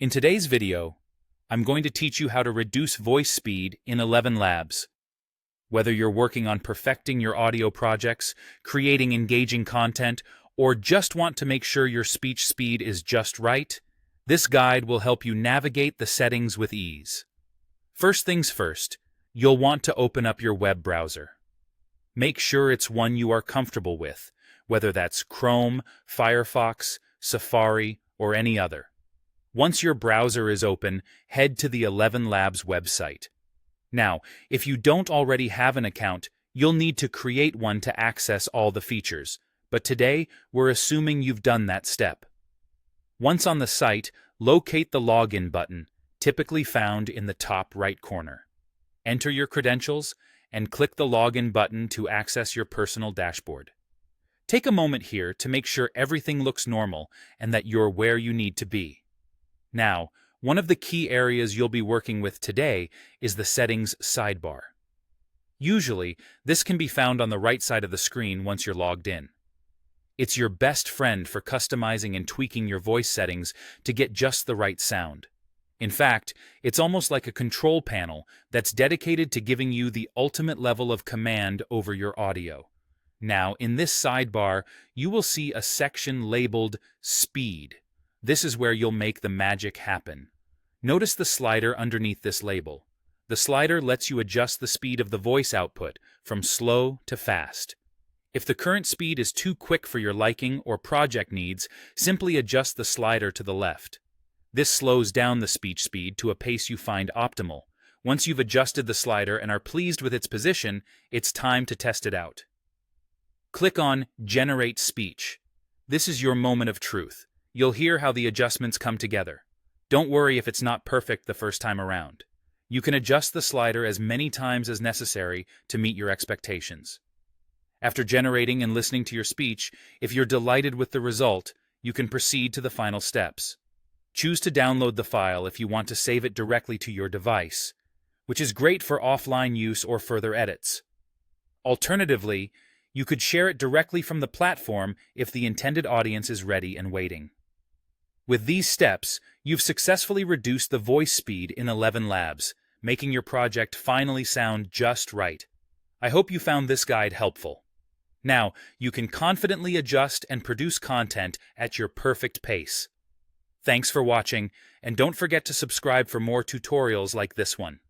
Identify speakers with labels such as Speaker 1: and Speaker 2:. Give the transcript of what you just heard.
Speaker 1: In today's video, I'm going to teach you how to reduce voice speed in ElevenLabs. Whether you're working on perfecting your audio projects, creating engaging content, or just want to make sure your speech speed is just right, this guide will help you navigate the settings with ease. First things first, you'll want to open up your web browser. Make sure it's one you are comfortable with, whether that's Chrome, Firefox, Safari, or any other. Once your browser is open, head to the ElevenLabs website. Now, if you don't already have an account, you'll need to create one to access all the features, but today we're assuming you've done that step. Once on the site, locate the login button, typically found in the top right corner. Enter your credentials and click the login button to access your personal dashboard. Take a moment here to make sure everything looks normal and that you're where you need to be. Now, one of the key areas you'll be working with today is the settings sidebar. Usually, this can be found on the right side of the screen once you're logged in. It's your best friend for customizing and tweaking your voice settings to get just the right sound. In fact, it's almost like a control panel that's dedicated to giving you the ultimate level of command over your audio. Now, in this sidebar, you will see a section labeled Speed. This is where you'll make the magic happen. Notice the slider underneath this label. The slider lets you adjust the speed of the voice output from slow to fast. If the current speed is too quick for your liking or project needs, simply adjust the slider to the left. This slows down the speech speed to a pace you find optimal. Once you've adjusted the slider and are pleased with its position, it's time to test it out. Click on Generate Speech. This is your moment of truth. You'll hear how the adjustments come together. Don't worry if it's not perfect the first time around. You can adjust the slider as many times as necessary to meet your expectations. After generating and listening to your speech, if you're delighted with the result, you can proceed to the final steps. Choose to download the file if you want to save it directly to your device, which is great for offline use or further edits. Alternatively, you could share it directly from the platform if the intended audience is ready and waiting. With these steps, you've successfully reduced the voice speed in ElevenLabs, making your project finally sound just right. I hope you found this guide helpful. Now, you can confidently adjust and produce content at your perfect pace. Thanks for watching, and don't forget to subscribe for more tutorials like this one.